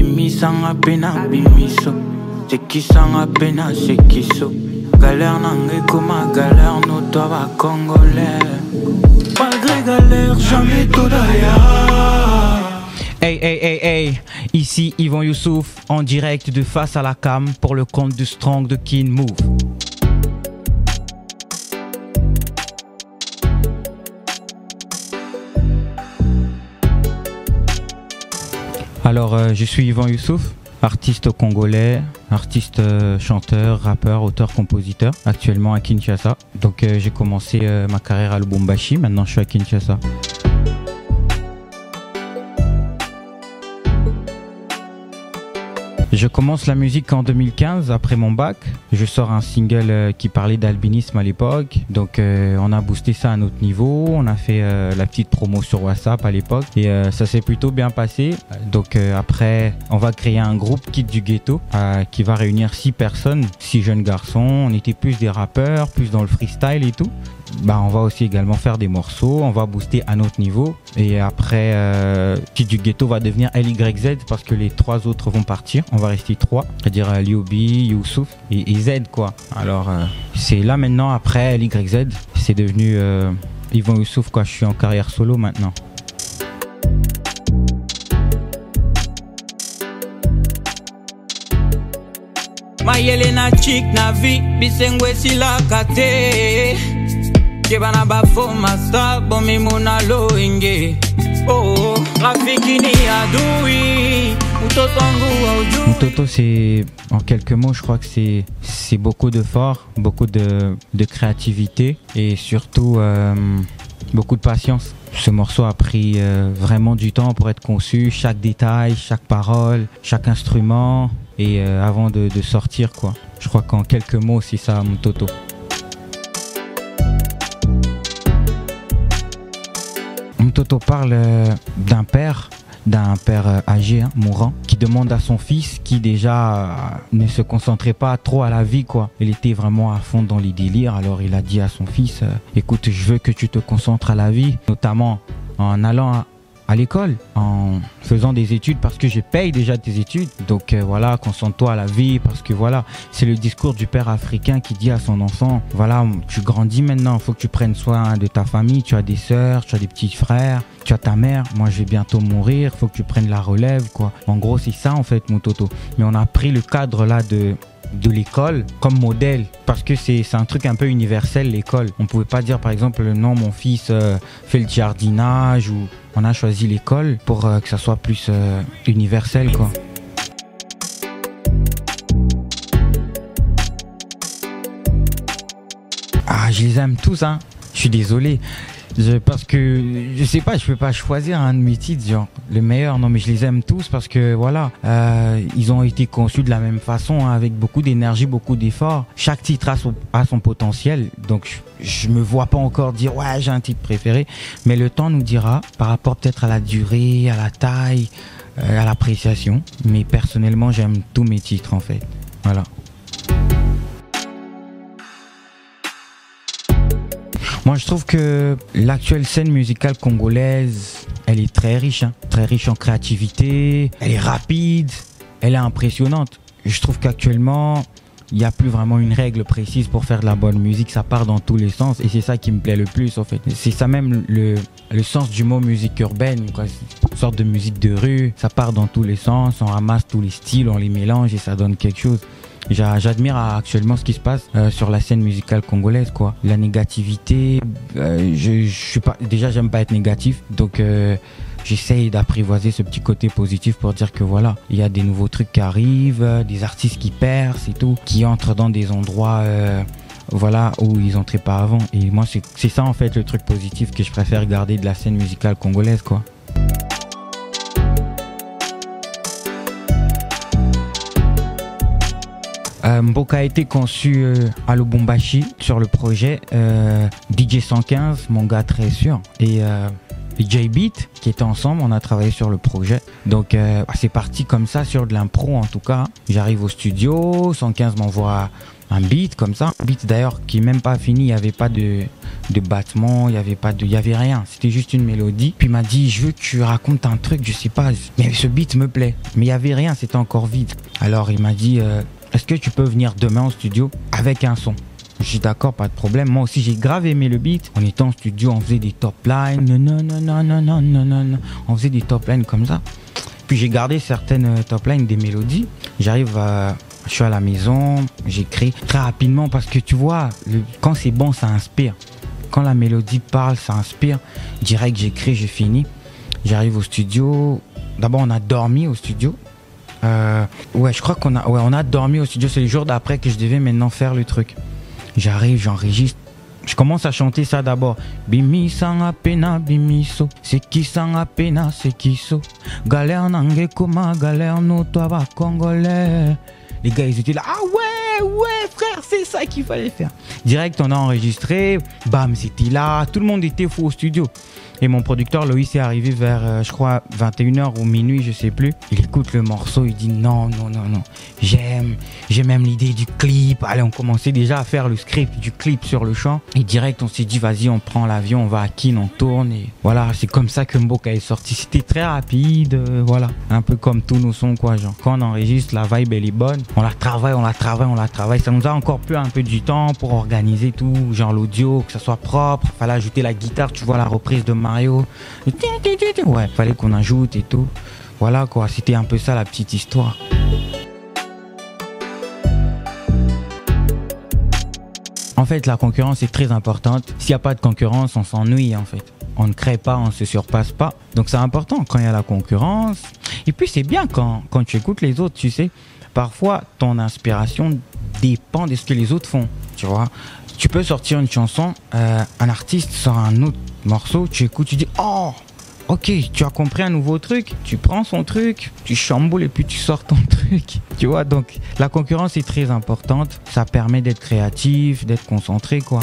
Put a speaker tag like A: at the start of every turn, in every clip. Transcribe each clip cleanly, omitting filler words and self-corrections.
A: Bimisanga pena bimiso. Sekisanga pena sekiso. Galère n'angé comme galère, nous toi congolais. Malgré galère, jamais tout d'ailleurs.
B: Hey, hey, hey, hey, ici Yvan Youssouf en direct de Face à la Cam pour le compte de Strong de Kin Move. Alors, je suis Yvan Youssouf, artiste congolais, artiste chanteur, rappeur, auteur, compositeur, actuellement à Kinshasa. Donc j'ai commencé ma carrière à Lubumbashi, maintenant je suis à Kinshasa. Je commence la musique en 2015 après mon bac. Je sors un single qui parlait d'albinisme à l'époque. Donc on a boosté ça à notre niveau. On a fait la petite promo sur WhatsApp à l'époque et ça s'est plutôt bien passé. Donc après on va créer un groupe Kid du Ghetto qui va réunir 6 personnes, 6 jeunes garçons. On était plus des rappeurs, plus dans le freestyle et tout. Bah, on va aussi également faire des morceaux, on va booster à notre niveau et après Kid du Ghetto va devenir LYZ parce que les 3 autres vont partir, on va rester 3, c'est-à-dire Liobi, Youssouf et Z quoi. Alors c'est là maintenant après LYZ, c'est devenu Yvan Youssouf quoi, je suis en carrière solo maintenant.
A: Mayele na chik na vi bisengwe sila kate. Kebana bafo masta bomi mona loinge. Oh, rafiki ni adoui.
B: Mtoto c'est, en quelques mots, je crois que c'est beaucoup d'efforts, beaucoup de créativité et surtout beaucoup de patience. Ce morceau a pris vraiment du temps pour être conçu, chaque détail, chaque parole, chaque instrument et avant de sortir quoi. Je crois qu'en quelques mots c'est ça Mtoto. Mtoto parle d'un père âgé, hein, mourant, qui demande à son fils qui déjà ne se concentrait pas trop à la vie quoi. Il était vraiment à fond dans les délires, alors il a dit à son fils écoute, je veux que tu te concentres à la vie, notamment en allant à l'école, en faisant des études parce que je paye déjà tes études. Donc voilà, concentre-toi à la vie parce que voilà, c'est le discours du père africain qui dit à son enfant, voilà, tu grandis maintenant, il faut que tu prennes soin de ta famille, tu as des sœurs, tu as des petits frères, tu as ta mère, moi je vais bientôt mourir, il faut que tu prennes la relève quoi. En gros c'est ça en fait Mtoto. Mais on a pris le cadre là de l'école comme modèle parce que c'est un truc un peu universel l'école. On pouvait pas dire par exemple non mon fils fait le jardinage ou on a choisi l'école pour que ça soit plus universel quoi. Ah je les aime tous hein, je suis désolé. Parce que je sais pas, je peux pas choisir un de mes titres genre le meilleur, non mais je les aime tous parce que voilà, ils ont été conçus de la même façon hein, avec beaucoup d'énergie, beaucoup d'efforts. Chaque titre a son potentiel, donc je me vois pas encore dire ouais j'ai un titre préféré, mais le temps nous dira par rapport peut-être à la durée, à la taille, à l'appréciation. Mais personnellement j'aime tous mes titres en fait, voilà. Moi je trouve que l'actuelle scène musicale congolaise, elle est très riche en créativité, elle est rapide, elle est impressionnante. Je trouve qu'actuellement, il n'y a plus vraiment une règle précise pour faire de la bonne musique, ça part dans tous les sens et c'est ça qui me plaît le plus en fait. C'est ça même le sens du mot musique urbaine, quoi. Une sorte de musique de rue, ça part dans tous les sens, on ramasse tous les styles, on les mélange et ça donne quelque chose. J'admire actuellement ce qui se passe sur la scène musicale congolaise quoi. La négativité, je suis pas, déjà j'aime pas être négatif donc j'essaye d'apprivoiser ce petit côté positif pour dire que voilà, il y a des nouveaux trucs qui arrivent, des artistes qui percent et tout, qui entrent dans des endroits voilà où ils entraient pas avant et moi c'est ça en fait le truc positif que je préfère garder de la scène musicale congolaise quoi. Mboka a été conçu à Lubumbashi sur le projet DJ 115, mon gars très sûr. Et J-Beat qui étaient ensemble, on a travaillé sur le projet. Donc c'est parti comme ça sur de l'impro en tout cas. J'arrive au studio, 115 m'envoie un beat comme ça, un beat d'ailleurs qui est même pas fini, il n'y avait pas de battement, il y avait rien, c'était juste une mélodie. Puis il m'a dit je veux que tu racontes un truc, je sais pas, mais ce beat me plaît. Mais il n'y avait rien, c'était encore vide. Alors il m'a dit est-ce que tu peux venir demain au studio avec un son? Je suis d'accord, pas de problème. Moi aussi j'ai grave aimé le beat. On était en studio, on faisait des top lines, non, on faisait des top lines comme ça. Puis j'ai gardé certaines top lines des mélodies. Je suis à la maison, j'écris très rapidement parce que tu vois, quand c'est bon, ça inspire. Quand la mélodie parle, ça inspire. Direct, j'écris, je finis. J'arrive au studio. D'abord, on a dormi au studio. Je crois on a dormi au studio. C'est le jour d'après que je devais maintenant faire le truc. J'arrive, j'enregistre. Je commence à chanter ça d'abord. Bimi sanga pena bimiso, c'est qui sanga pena, c'est qui so. Galère nangue koma, galère no toi va congolais. Les gars, ils étaient là, ah ouais, frère, c'est ça qu'il fallait faire. Direct, on a enregistré, bam, c'était là, tout le monde était fou au studio. Et mon producteur, Loïs, est arrivé vers, je crois, 21h ou minuit, je sais plus. Il écoute le morceau, il dit non. J'ai même l'idée du clip. Allez, on commençait déjà à faire le script du clip sur le champ. Et direct, on s'est dit, vas-y, on prend l'avion, on va à Kin, on tourne. Et voilà, c'est comme ça que Mboka est sorti. C'était très rapide, voilà. Un peu comme tous nos sons, quoi, genre. Quand on enregistre, la vibe, elle est bonne. On la travaille. Ça nous a encore pris un peu du temps pour organiser tout, genre l'audio, que ça soit propre. Fallait ajouter la guitare, tu vois, la reprise de Mario. Ouais, fallait qu'on ajoute et tout. Voilà quoi, c'était un peu ça la petite histoire. En fait, la concurrence est très importante. S'il n'y a pas de concurrence, on s'ennuie en fait. On ne crée pas, on ne se surpasse pas. Donc c'est important quand il y a la concurrence. Et puis c'est bien quand tu écoutes les autres, tu sais. Parfois, ton inspiration dépend de ce que les autres font, tu vois. Tu peux sortir une chanson, un artiste sort un autre morceau, tu écoutes, tu dis « Oh, ok, tu as compris un nouveau truc ». Tu prends son truc, tu chamboules et puis tu sors ton truc. Tu vois, donc la concurrence est très importante. Ça permet d'être créatif, d'être concentré, quoi.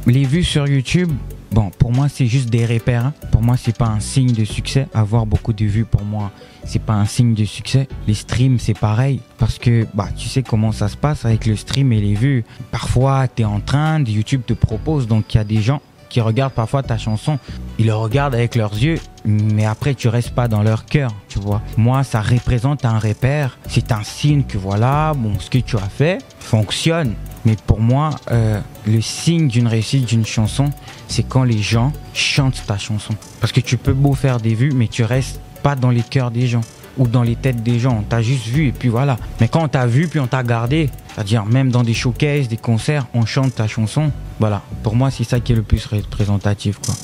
B: Les vues sur YouTube, bon, pour moi, c'est juste des repères. Hein. Pour moi, c'est pas un signe de succès. Avoir beaucoup de vues, pour moi, c'est pas un signe de succès. Les streams, c'est pareil. Parce que, tu sais comment ça se passe avec le stream et les vues. Parfois, tu es en train, YouTube te propose. Donc, il y a des gens qui regardent parfois ta chanson. Ils le regardent avec leurs yeux, mais après, tu restes pas dans leur cœur, tu vois. Moi, ça représente un repère. C'est un signe que, voilà, bon, ce que tu as fait fonctionne. Mais pour moi, le signe d'une réussite d'une chanson, c'est quand les gens chantent ta chanson. Parce que tu peux beau faire des vues, mais tu restes pas dans les cœurs des gens ou dans les têtes des gens. On t'a juste vu et puis voilà. Mais quand on t'a vu puis on t'a gardé, c'est-à-dire même dans des showcases, des concerts, on chante ta chanson. Voilà, pour moi, c'est ça qui est le plus représentatif, quoi.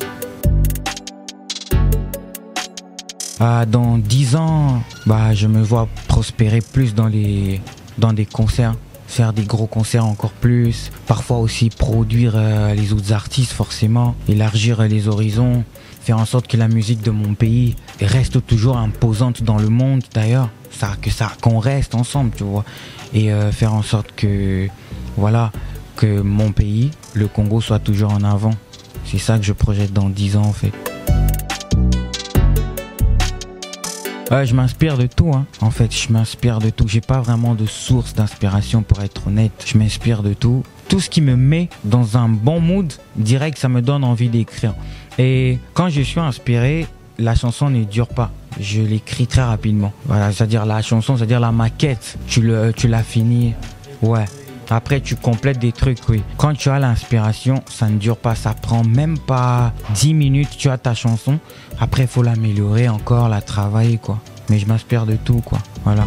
B: Dans 10 ans, je me vois prospérer plus dans des concerts. Faire des gros concerts encore plus, parfois aussi produire les autres artistes forcément, élargir les horizons, faire en sorte que la musique de mon pays reste toujours imposante dans le monde d'ailleurs, qu'on reste ensemble, tu vois, et faire en sorte que, voilà, que mon pays, le Congo, soit toujours en avant. C'est ça que je projette dans 10 ans en fait. Je m'inspire de tout, hein. En fait, je m'inspire de tout. J'ai pas vraiment de source d'inspiration pour être honnête. Je m'inspire de tout. Tout ce qui me met dans un bon mood, direct, ça me donne envie d'écrire. Et quand je suis inspiré, la chanson ne dure pas. Je l'écris très rapidement. Voilà, c'est-à-dire la chanson, c'est-à-dire la maquette. Tu l'as finie. Ouais. Après, tu complètes des trucs, oui. Quand tu as l'inspiration, ça ne dure pas. Ça prend même pas 10 minutes. Tu as ta chanson. Après, il faut l'améliorer encore, la travailler, quoi. Mais je m'inspire de tout, quoi. Voilà.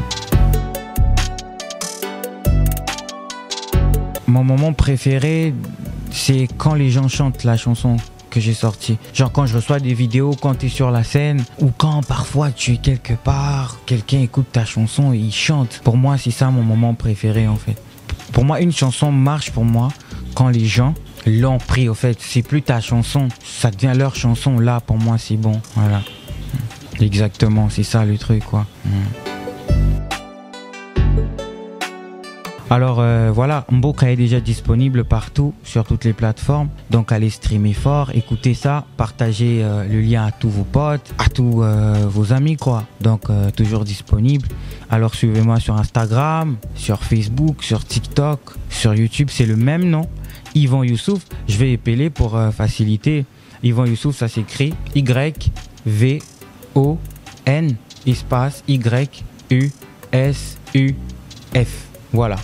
B: Mon moment préféré, c'est quand les gens chantent la chanson que j'ai sortie. Genre quand je reçois des vidéos, quand tu es sur la scène, ou quand parfois tu es quelque part, quelqu'un écoute ta chanson et il chante. Pour moi, c'est ça mon moment préféré, en fait. Pour moi, une chanson marche pour moi quand les gens l'ont pris, au fait. C'est plus ta chanson, ça devient leur chanson. Là, pour moi, c'est bon. Voilà. Exactement, c'est ça le truc, quoi. Alors voilà, Mboka est déjà disponible partout, sur toutes les plateformes. Donc allez streamer fort, écoutez ça, partagez le lien à tous vos potes, à tous vos amis quoi. Donc toujours disponible. Alors suivez-moi sur Instagram, sur Facebook, sur TikTok, sur YouTube, c'est le même nom. Yvan Youssouf, je vais épeler pour faciliter. Yvan Youssouf, ça s'écrit Y-V-O-N espace Y-U-S-U-F. Voilà.